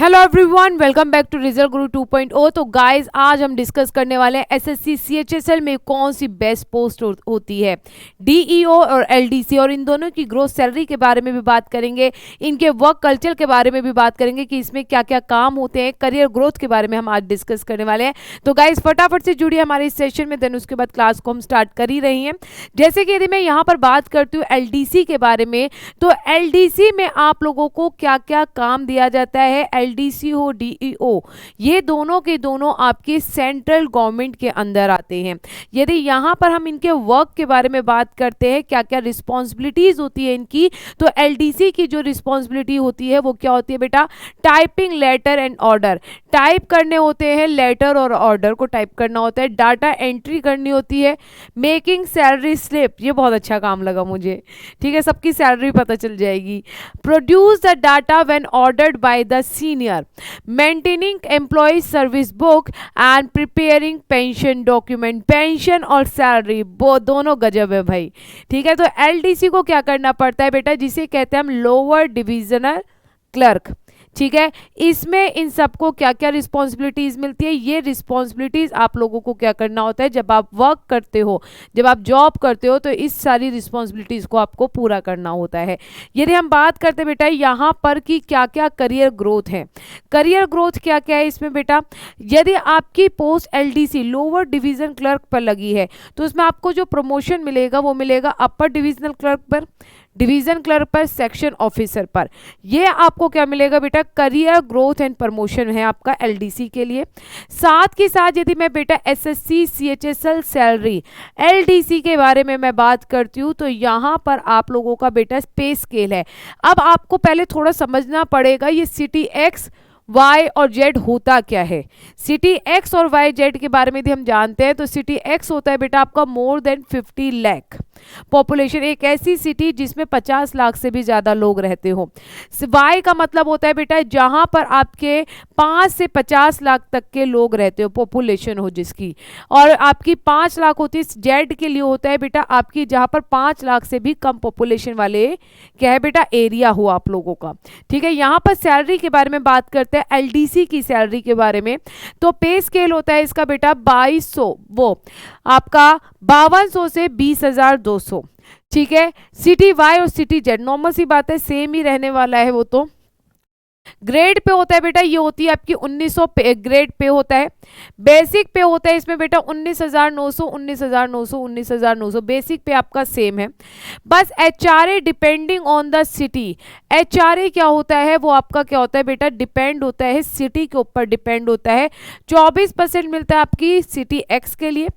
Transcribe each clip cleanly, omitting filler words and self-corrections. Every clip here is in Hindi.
Hello everyone, welcome back to result guru 2.0। तो गाइस, आज हम डिस्कस करने वाले हैं एसएससी सीएचएसएल में कौन सी बेस्ट पोस्ट होती है, डीईओ और एलडीसी, और इन दोनों की ग्रोथ सैलरी के बारे में भी बात करेंगे, इनके वर्क कल्चर के बारे में भी बात करेंगे कि इसमें क्या क्या काम होते हैं, करियर ग्रोथ के बारे में हम आज डिस्कस करने वाले हैं। तो गाइज फटाफट से जुड़िए हमारे इस सेशन में, देन उसके बाद क्लास को हम स्टार्ट कर ही रही हैं। जैसे कि यदि मैं यहाँ पर बात करती हूँ एलडीसी के बारे में, तो एलडीसी में आप लोगों को क्या क्या काम दिया जाता है। एलडीसी हो डीईओ, ये दोनों के दोनों आपके सेंट्रल गवर्नमेंट के अंदर आते हैं। यदि यहाँ पर हम इनके वर्क के बारे में बात करते हैं, क्या क्या रिस्पॉन्सिबिलिटीज होती है इनकी, तो एलडीसी की जो रिस्पॉन्सिबिलिटी होती है वो क्या होती है बेटा, typing letter and order, type करने होते हैं, लेटर और ऑर्डर को टाइप करना होता है, डाटा एंट्री करनी होती है, मेकिंग सैलरी स्लिप, ये बहुत अच्छा काम लगा मुझे, ठीक है, सबकी सैलरी पता चल जाएगी, produce the data when ordered by the senior, maintaining employee service book and preparing pension document. Pension और सैलरी वो दोनों गजब है भाई, ठीक है। तो एलडीसी को क्या करना पड़ता है बेटा, जिसे कहते हैं हम लोअर डिविजनल क्लर्क, ठीक है। इसमें इन सबको क्या क्या रिस्पॉन्सिबिलिटीज मिलती है, ये रिस्पॉन्सिबिलिटीज आप लोगों को क्या करना होता है जब आप वर्क करते हो, जब आप जॉब करते हो, तो इस सारी रिस्पॉन्सिबिलिटीज को आपको पूरा करना होता है। यदि हम बात करते हैं बेटा यहाँ पर कि क्या क्या करियर ग्रोथ है, करियर ग्रोथ क्या क्या है इसमें बेटा, यदि आपकी post LDC lower division clerk पर लगी है तो उसमें आपको जो प्रमोशन मिलेगा वो मिलेगा अपर डिविजनल क्लर्क पर, डिवीजन क्लर्क पर, सेक्शन ऑफिसर पर। ये आपको क्या मिलेगा बेटा, करियर ग्रोथ एंड प्रमोशन है आपका एलडीसी के लिए। साथ के साथ यदि मैं बेटा एसएससी सीएचएसएल सैलरी एलडीसी के बारे में मैं बात करती हूँ, तो यहाँ पर आप लोगों का बेटा पे स्केल है। अब आपको पहले थोड़ा समझना पड़ेगा ये सिटी एक्स वाई और जेड होता क्या है। सिटी एक्स और वाई जेड के बारे में यदि हम जानते हैं तो सिटी एक्स होता है बेटा आपका मोर देन 50 लाख पॉपुलेशन, एक ऐसी सिटी जिसमें 50 लाख से भी ज्यादा लोग रहते हो। वाई का मतलब होता है बेटा जहां पर आपके 5 से 50 लाख तक के लोग रहते हो, पॉपुलेशन हो जिसकी, और आपकी 5 लाख होती है। जेड के लिए होता है बेटा आपकी जहां पर 5 लाख से भी कम पॉपुलेशन वाले क्या है बेटा एरिया हो आप लोगों का, ठीक है। यहाँ पर सैलरी के बारे में बात करते हैं एलडीसी की सैलरी के बारे में, तो पे स्केल होता है इसका बेटा 2200, वो आपका 5200 से 20,200, ठीक है। सिटी वाई और सिटी जेड नॉर्मल सी बात है, सेम ही रहने वाला है वो। तो ग्रेड पे होता है बेटा, ये होती है आपकी 1900 पे, ग्रेड पे होता है। बेसिक पे होता है इसमें बेटा 19,900 19,900 19,900, बेसिक पे आपका सेम है। बस HRA depending on the city, HRA क्या होता है वो आपका क्या होता है बेटा, डिपेंड होता है सिटी के ऊपर, डिपेंड होता है। 24% मिलता है आपकी सिटी एक्स के लिए,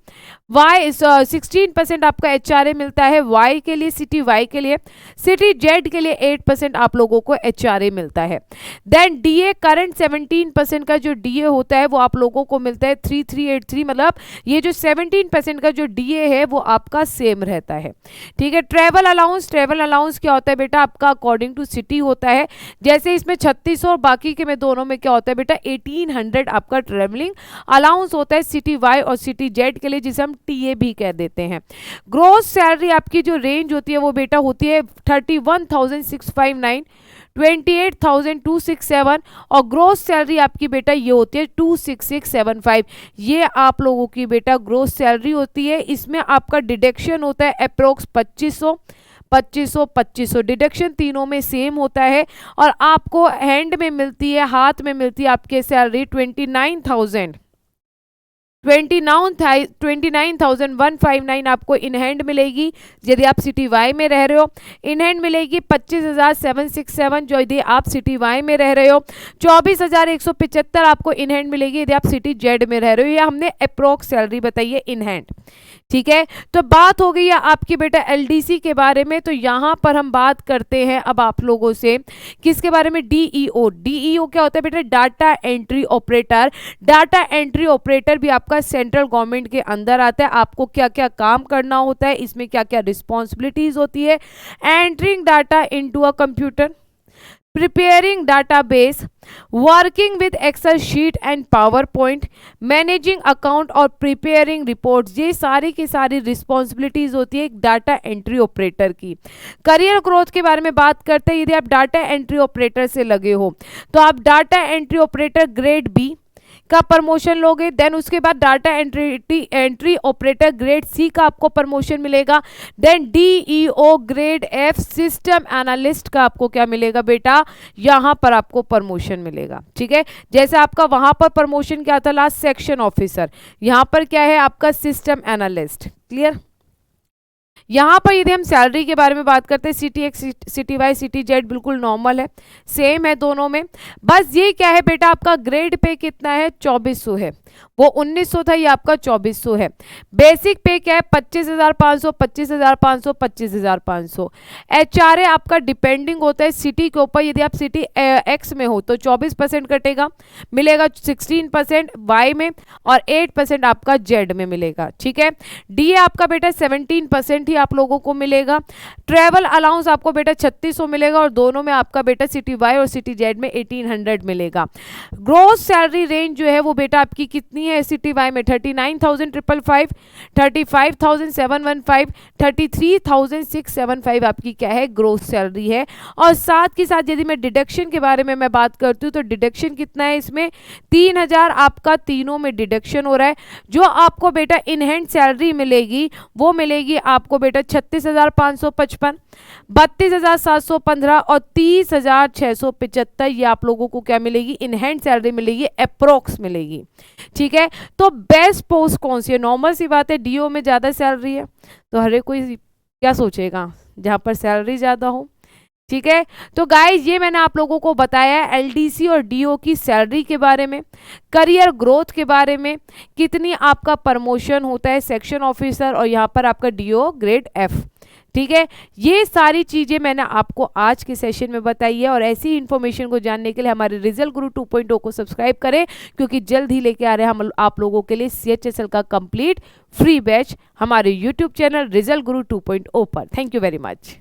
वाई 16% आपका एचआरए मिलता है वाई के लिए, सिटी वाई के लिए। सिटी जेड के लिए 8% आप लोगों को एचआरए मिलता है। देन डीए करंट 17% का जो डीए होता है वो आप लोगों को मिलता है 3383, मतलब ये जो 17% का जो डीए है वो आपका सेम रहता है, ठीक है। ट्रेवल अलाउंस, ट्रेवल अलाउंस क्या होता है बेटा आपका अकॉर्डिंग टू सिटी होता है। जैसे इसमें 3600 और बाकी के में दोनों में क्या होता है बेटा 1800 आपका ट्रेवलिंग अलाउंस होता है सिटी वाई और सिटी जेड के लिए, जिसे हम टीए भी कह देते हैं। ग्रोस सैलरी आपकी जो रेंज होती है वो बेटा होती है 31,659, 28,267, और ग्रोस सैलरी आपकी बेटा ये होती है 26675। ये आप लोगों की बेटा ग्रोस सैलरी होती है। इसमें आपका डिडक्शन होता है अप्रोक्स 2500 2500 2500, डिडक्शन तीनों में सेम होता है, और आपको हैंड में मिलती है, हाथ में मिलती है आपके सैलरी 29,159 आपको इन हैंड मिलेगी यदि आप सिटी वाई में रह रहे हो। इन हैंड मिलेगी 25,767 जो यदि आप सिटी वाई में रह रहे हो। 24,175 आपको इन हैंड मिलेगी यदि आप सिटी जेड में रह रहे हो। ये हमने अप्रोक्स सैलरी बताई है इन हैंड, ठीक है। तो बात हो गई है आपकी बेटा एलडीसी के बारे में। तो यहाँ पर हम बात करते हैं अब आप लोगों से किसके बारे में, डीईओ। डीईओ क्या होता है बेटा, data entry operator. Data entry operator भी आपका सेंट्रल गवर्नमेंट के अंदर आता है। आपको क्या क्या काम करना होता है, इसमें क्या क्या रिस्पॉन्सिबिलिटीज होती है। Entering data into a computer, preparing database, working with Excel sheet and PowerPoint, managing account और प्रिपेयरिंग रिपोर्ट्स, ये सारी की सारी रिस्पॉन्सिबिलिटीज होती है एक डाटा एंट्री ऑपरेटर की। करियर ग्रोथ के बारे में बात करते हैं, यदि आप डाटा एंट्री ऑपरेटर से लगे हो तो आप data entry operator grade B का प्रमोशन लोगे, देन उसके बाद data entry operator grade C का आपको प्रमोशन मिलेगा, then DEO grade F system analyst का आपको क्या मिलेगा बेटा, यहां पर आपको प्रमोशन मिलेगा। ठीक है, जैसे आपका वहां पर प्रमोशन क्या था लास्ट, सेक्शन ऑफिसर, यहां पर क्या है आपका सिस्टम एनालिस्ट। क्लियर। यहाँ पर यदि हम सैलरी के बारे में बात करते हैं, city X, city Y, city Z बिल्कुल नॉर्मल है, सेम है दोनों में। बस ये क्या है बेटा, आपका ग्रेड पे कितना है, 2400 है, वो 1900 था, ये आपका 2400 है। बेसिक पे क्या है, 25,500, 25,500, 25,500। एचआरए आपका डिपेंडिंग होता है सिटी के ऊपर, यदि आप सिटी एक्स में हो तो 24% कटेगा, मिलेगा 16% वाई में और 8% आपका जेड में मिलेगा। ठीक है, डी आपका बेटा 17% ही आप लोगों को मिलेगा। ट्रेवल अलाउंस आपको बेटा 3600 मिलेगा और दोनों में आपका बेटा सिटी वाई और सिटी जेड में 1800 मिलेगा। ग्रोस सैलरी रेंज जो है वो बेटा आपकी कितनी है, सिटी वाई में 39,555, 35,715, 33,675 आपकी क्या है, ग्रोस सैलरी है। और साथ के साथ यदि मैं डिडक्शन के बारे में मैं बात करती हूँ तो डिडक्शन कितना है इसमें, 3,000 आपका तीनों में डिडक्शन हो रहा है। जो आपको बेटा इन हैंड सैलरी मिलेगी वो मिलेगी आपको बेटा 36,555, 32,715 और 30,675, ये आप लोगों को क्या मिलेगी, इन हैंड सैलरी मिलेगी, अप्रोक्स मिलेगी। ठीक है, तो बेस्ट पोस्ट कौन सी है, नॉर्मल सी बात है, डीओ में ज्यादा सैलरी है तो हर एक कोई क्या सोचेगा जहां पर सैलरी ज्यादा हो। ठीक है, तो गाइज ये मैंने आप लोगों को बताया एलडीसी और डीओ की सैलरी के बारे में, करियर ग्रोथ के बारे में, कितनी आपका प्रमोशन होता है सेक्शन ऑफिसर और यहाँ पर आपका डीओ ग्रेड एफ। ठीक है, ये सारी चीजें मैंने आपको आज के सेशन में बताई है और ऐसी इन्फॉर्मेशन को जानने के लिए हमारे रिजल्ट गुरु 2.0 को सब्सक्राइब करें, क्योंकि जल्द ही लेके आ रहे हैं हम आप लोगों के लिए CHSL का कंप्लीट फ्री बैच हमारे यूट्यूब चैनल रिजल्ट गुरु 2.0 पर। Thank you very much.